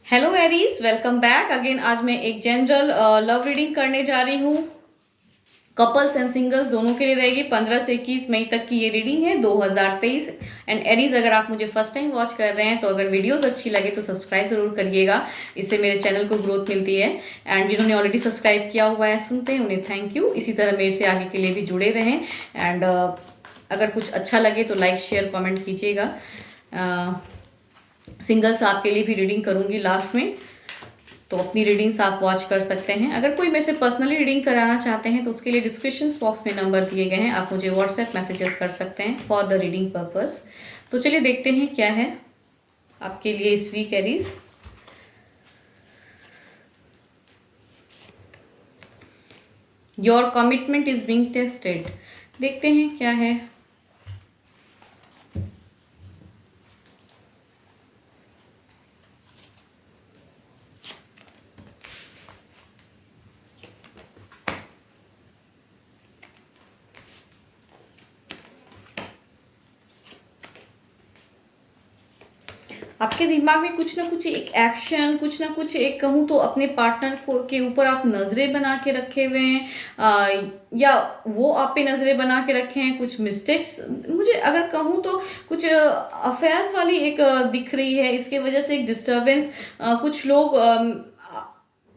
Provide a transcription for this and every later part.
Hello Aries, welcome back again. आज मैं एक जनरल लव रीडिंग करने जा रही हूँ। कपल्स एंड सिंगल्स दोनों के लिए रहेगी। 15 से 21 मई तक की ये रीडिंग है 2023। एंड एरीज, अगर आप मुझे फर्स्ट टाइम वॉच कर रहे हैं तो अगर वीडियोस अच्छी लगे तो सब्सक्राइब जरूर करिएगा, इससे मेरे चैनल को ग्रोथ मिलती है। एंड जिन्होंने ऑलरेडी सब्सक्राइब किया हुआ है सुनते हैं उन्हें थैंक यू। इसी तरह मेरे से आगे के लिए भी जुड़े रहें। एंड अगर कुछ अच्छा लगे तो लाइक शेयर कमेंट कीजिएगा। सिंगल्स आपके लिए भी रीडिंग करूंगी लास्ट में, तो अपनी रीडिंग्स आप वॉच कर सकते हैं। अगर कोई मेरे से पर्सनली रीडिंग कराना चाहते हैं तो उसके लिए डिस्क्रिप्शन बॉक्स में नंबर दिए गए हैं, आप मुझे व्हाट्सएप मैसेजेस कर सकते हैं फॉर द रीडिंग पर्पस। तो चलिए देखते हैं क्या है आपके लिए इस week Aries. Your commitment is being tested. देखते हैं क्या है। आपके दिमाग में कुछ ना कुछ एक एक्शन, कुछ ना कुछ एक कहूँ तो अपने पार्टनर को के ऊपर आप नजरें बना के रखे हुए हैं, या वो आप पे नजरें बना के रखे हैं। कुछ मिस्टेक्स मुझे अगर कहूँ तो कुछ अफेयर्स वाली एक दिख रही है। इसके वजह से एक डिस्टरबेंस, कुछ लोग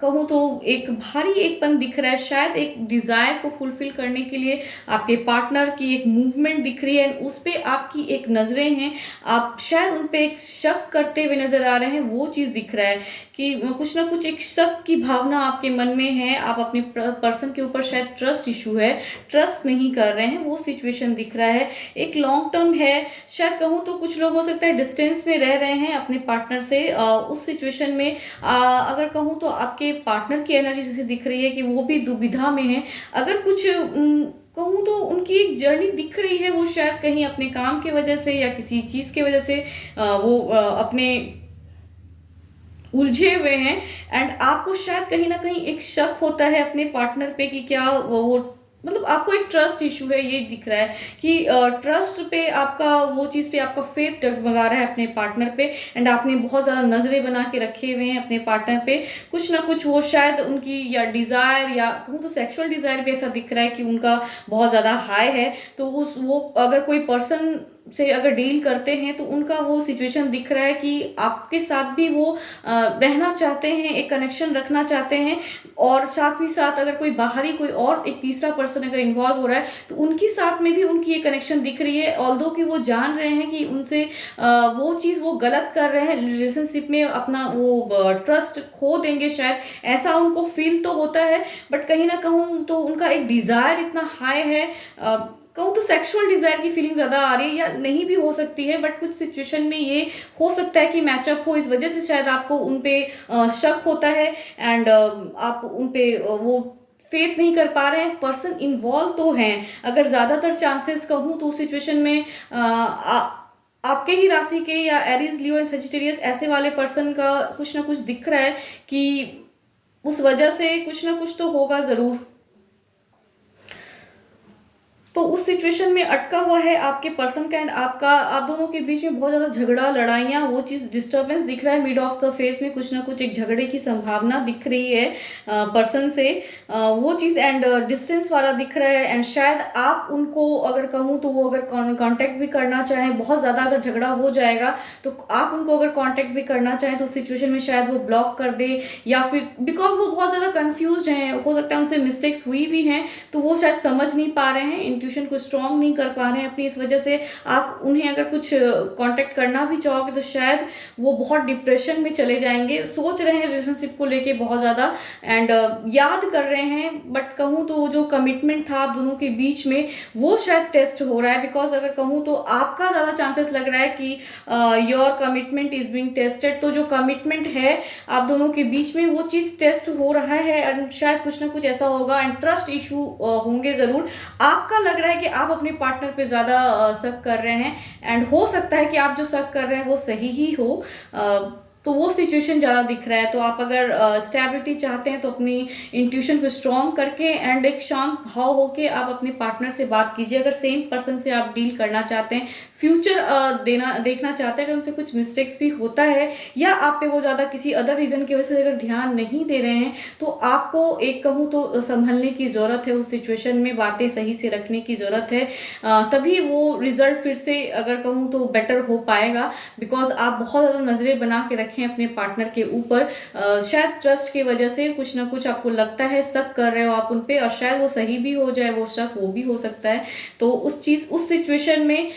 कहूँ तो एक भारी एकपन दिख रहा है। शायद एक डिजायर को फुलफिल करने के लिए आपके पार्टनर की एक मूवमेंट दिख रही है, उस पे आपकी एक नजरें हैं। आप शायद उन पे एक शक करते हुए नजर आ रहे हैं। वो चीज दिख रहा है कि कुछ ना कुछ एक शक की भावना आपके मन में है। आप अपने पर्सन के ऊपर शायद ट्रस्ट इशू है, ट्रस्ट नहीं कर रहे हैं, वो सिचुएशन दिख रहा है। एक लॉन्ग टर्म है, शायद कहूँ तो कुछ लोग हो सकता है डिस्टेंस में रह रहे हैं अपने पार्टनर से। उस सिचुएशन में अगर कहूँ तो आपके पार्टनर की एनर्जी जैसे दिख रही है कि वो भी दुविधा में है। अगर कुछ कहूँ तो उनकी एक जर्नी दिख रही है, वो शायद कहीं अपने काम की वजह से या किसी चीज़ की वजह से वो अपने उलझे हुए हैं। एंड आपको शायद कहीं ना कहीं एक शक होता है अपने पार्टनर पे कि क्या वो मतलब आपको एक ट्रस्ट इशू है। ये दिख रहा है कि ट्रस्ट पे आपका, वो चीज़ पे आपका फेथ डगमगा रहा है अपने पार्टनर पे। एंड आपने बहुत ज़्यादा नज़रें बना के रखे हुए हैं अपने पार्टनर पे। कुछ ना कुछ वो शायद उनकी या डिज़ायर, या कहूँ तो सेक्सुअल डिज़ायर भी ऐसा दिख रहा है कि उनका बहुत ज़्यादा हाई है। तो उस वो अगर कोई पर्सन से अगर डील करते हैं तो उनका वो सिचुएशन दिख रहा है कि आपके साथ भी वो रहना चाहते हैं, एक कनेक्शन रखना चाहते हैं। और साथ ही साथ अगर कोई बाहरी कोई और एक तीसरा पर्सन अगर इन्वॉल्व हो रहा है तो उनके साथ में भी उनकी ये कनेक्शन दिख रही है। ऑल्दो कि वो जान रहे हैं कि उनसे वो चीज़ वो गलत कर रहे हैं, रिलेशनशिप में अपना वो ट्रस्ट खो देंगे शायद, ऐसा उनको फील तो होता है। बट कहीं ना कहूँ तो उनका एक डिज़ायर इतना हाई है, कहूँ तो सेक्सुअल डिजायर की फीलिंग ज्यादा आ रही है, या नहीं भी हो सकती है। बट कुछ सिचुएशन में ये हो सकता है कि मैचअप हो, इस वजह से शायद आपको उन पे शक होता है। एंड आप उन पे वो फेथ नहीं कर पा रहे हैं। पर्सन इन्वॉल्व तो हैं, अगर ज्यादातर चांसेस कहूँ तो उस सिचुएशन में आपके ही राशि के या एरीज, लियो एंड सजिटेरियस ऐसे वाले पर्सन का कुछ ना कुछ दिख रहा है कि उस वजह से कुछ ना कुछ तो होगा जरूर। तो उस सिचुएशन में अटका हुआ है आपके पर्सन का एंड आपका, आप दोनों के बीच में बहुत ज़्यादा झगड़ा, लड़ाइयाँ, वो चीज़ डिस्टर्बेंस दिख रहा है। मिड ऑफ द फेस में कुछ ना कुछ एक झगड़े की संभावना दिख रही है पर्सन से, वो चीज़। एंड डिस्टेंस वाला दिख रहा है। एंड शायद आप उनको अगर कहूँ तो वो अगर कांटेक्ट भी करना चाहें, बहुत ज़्यादा अगर झगड़ा हो जाएगा तो आप उनको अगर कांटेक्ट भी करना चाहें तो उस सिचुएशन में शायद वो ब्लॉक कर दे, या फिर बिकॉज वो बहुत ज़्यादा कंफ्यूज हैं, हो सकता है उनसे मिस्टेक्स हुई भी हैं तो वो शायद समझ नहीं पा रहे हैं, इंट्यूशन को स्ट्रांग नहीं कर पा रहे हैं अपनी। इस वजह से आप उन्हें अगर कुछ कांटेक्ट करना भी चाहोगे तो शायद वो बहुत डिप्रेशन में चले जाएंगे, सोच रहे हैं रिलेशनशिप को लेके बहुत ज़्यादा। एंड याद कर रहे हैं। बट कहूँ तो जो कमिटमेंट था आप दोनों के बीच में वो शायद टेस्ट हो रहा है। बिकॉज अगर कहूँ तो आपका ज़्यादा चांसेस लग रहा है कि your commitment is being tested. तो जो कमिटमेंट है आप दोनों के बीच में वो चीज़ टेस्ट हो रहा है। एंड शायद कुछ ना कुछ ऐसा होगा एंड ट्रस्ट इशू होंगे ज़रूर। आपका लग रहा है कि आप अपने पार्टनर पे ज़्यादा शक कर रहे हैं। एंड हो सकता है कि आप जो शक कर रहे हैं वो सही ही हो। तो वो सिचुएशन ज़्यादा दिख रहा है। तो आप अगर स्टेबिलिटी चाहते हैं तो अपनी इंट्यूशन को स्ट्रॉन्ग करके एंड एक शांत भाव होके आप अपने पार्टनर से बात कीजिए। अगर सेम पर्सन से आप डील करना चाहते हैं, फ्यूचर देखना चाहते हैं, अगर उनसे कुछ मिस्टेक्स भी होता है या आप पे वो ज़्यादा किसी अदर रीज़न की वजह से अगर ध्यान नहीं दे रहे हैं, तो आपको एक कहूँ तो संभलने की ज़रूरत है, उस सिचुएशन में बातें सही से रखने की ज़रूरत है। तभी वो रिज़ल्ट फिर से अगर कहूँ तो बेटर हो पाएगा, बिकॉज़ आप बहुत ज़्यादा नज़रें बना के रखें अपने पार्टनर के ऊपर। शायद ट्रस्ट की वजह से कुछ ना कुछ आपको लगता है, शक कर रहे हो आप उन पे, और शायद वो सही भी हो जाए, वो शक वो भी हो सकता है। तो उस सिचुएशन में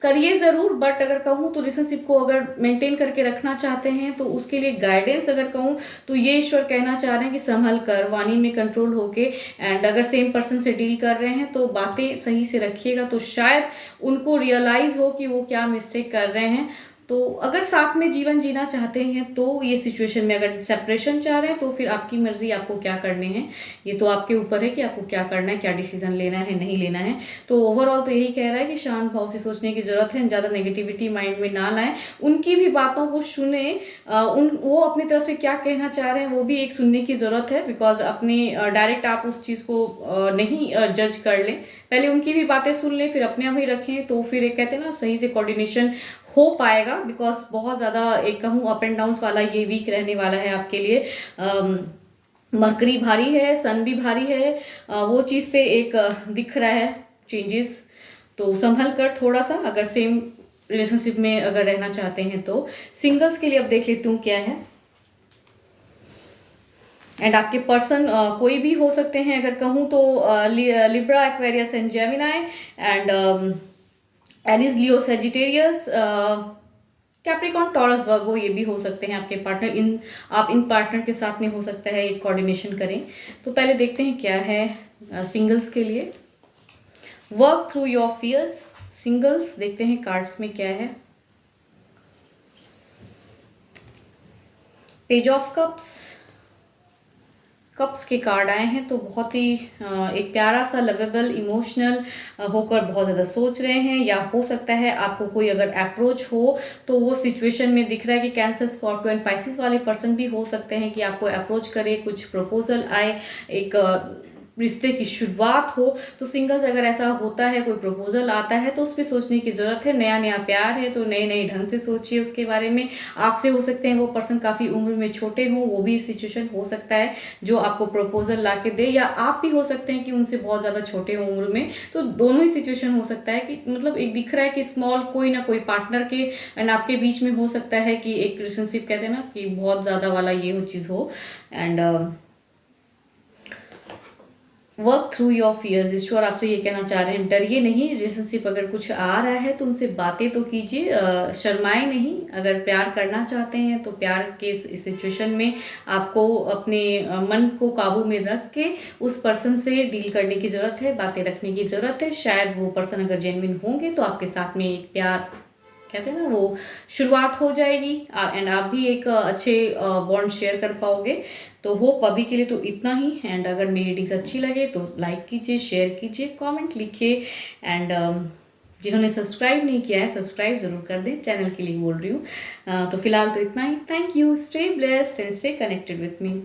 करिए ज़रूर, बट अगर कहूँ तो रिलेशनशिप को अगर मेंटेन करके रखना चाहते हैं, तो उसके लिए गाइडेंस अगर कहूँ तो ये ईश्वर कहना चाह रहे हैं कि संभल कर, वाणी में कंट्रोल होके, एंड अगर सेम पर्सन से डील कर रहे हैं तो बातें सही से रखिएगा, तो शायद उनको रियलाइज़ हो कि वो क्या मिस्टेक कर रहे हैं। तो अगर साथ में जीवन जीना चाहते हैं तो ये सिचुएशन में, अगर सेपरेशन चाह रहे हैं तो फिर आपकी मर्ज़ी, आपको क्या करने हैं, ये तो आपके ऊपर है कि आपको क्या करना है, क्या डिसीजन लेना है, नहीं लेना है। तो ओवरऑल तो यही कह रहा है कि शांत भाव से सोचने की ज़रूरत है, ज़्यादा नेगेटिविटी माइंड में ना लाएं, उनकी भी बातों को सुने। वो अपनी तरफ से क्या कहना चाह रहे हैं वो भी एक सुनने की ज़रूरत है, बिकॉज अपने डायरेक्ट आप उस चीज़ को नहीं जज कर लें, पहले उनकी भी बातें सुन लें, फिर अपने आप ही रखें, तो फिर एक कहते हैं ना सही से कोऑर्डिनेशन हो पाएगा। बिकॉज बहुत ज़्यादा एक कहूँ अप एंड डाउन्स वाला ये वीक रहने वाला है आपके लिए। मरकरी भारी है, सन भी भारी है, वो चीज़ पे एक दिख रहा है चेंजेस। तो संभल कर थोड़ा सा, अगर सेम रिलेशनशिप में अगर रहना चाहते हैं तो। सिंगल्स के लिए अब देख लेती हूँ क्या है। एंड आपके पर्सन कोई भी हो सकते हैं, अगर कहूँ तो Libra, Aquarius and Gemini, and Aries, Leo, Sagittarius, Capricorn, Taurus, Virgo, ये भी हो सकते हैं आपके पार्टनर। आप इन पार्टनर के साथ में हो सकता है एक कोऑर्डिनेशन करें। तो पहले देखते हैं क्या है सिंगल्स के लिए। Work through your fears, singles देखते हैं कार्ड्स में क्या है। पेज ऑफ कप्स के कार्ड आए हैं, तो बहुत ही एक प्यारा सा लवेबल, इमोशनल होकर बहुत ज़्यादा सोच रहे हैं, या हो सकता है आपको कोई अगर अप्रोच हो तो वो सिचुएशन में दिख रहा है कि कैंसर, स्कॉर्पियो एंड पाइसिस वाले पर्सन भी हो सकते हैं कि आपको अप्रोच करे, कुछ प्रपोजल आए, एक रिश्ते की शुरुआत हो। तो सिंगल्स अगर ऐसा होता है, कोई प्रपोजल आता है, तो उस पर सोचने की ज़रूरत है। नया नया प्यार है तो नए नए ढंग से सोचिए उसके बारे में। आपसे हो सकते हैं वो पर्सन काफ़ी उम्र में छोटे हों, वो भी सिचुएशन हो सकता है जो आपको प्रपोजल ला के दे, या आप भी हो सकते हैं कि उनसे बहुत ज़्यादा छोटे हों उम्र में। तो दोनों ही सिचुएशन हो सकता है कि मतलब एक दिख रहा है कि स्मॉल कोई ना कोई पार्टनर के एंड आपके बीच में हो सकता है कि एक रिलेशनशिप कहते हैं ना कि बहुत ज़्यादा वाला ये हो चीज़ हो। And work through your fears, ईश्वर आपसे ये कहना चाह रहे हैं डरिए नहीं। रिलेशनशिप अगर कुछ आ रहा है तो उनसे बातें तो कीजिए, शर्माए नहीं। अगर प्यार करना चाहते हैं तो प्यार के इस सिचुएशन में आपको अपने मन को काबू में रख के उस पर्सन से डील करने की ज़रूरत है, बातें रखने की ज़रूरत है। शायद वो पर्सन अगर जेन्युइन होंगे तो आपके साथ में एक प्यार कहते हैं ना वो शुरुआत हो जाएगी, एंड आप भी एक अच्छे बॉन्ड शेयर कर पाओगे। तो होप अभी के लिए तो इतना ही। एंड अगर मेरी रीडिंग्स अच्छी लगे तो लाइक कीजिए, शेयर कीजिए, कमेंट लिखिए, एंड जिन्होंने सब्सक्राइब नहीं किया है सब्सक्राइब ज़रूर कर दें, चैनल के लिए बोल रही हूँ। तो फिलहाल तो इतना ही। Thank you, stay blessed and stay connected with me.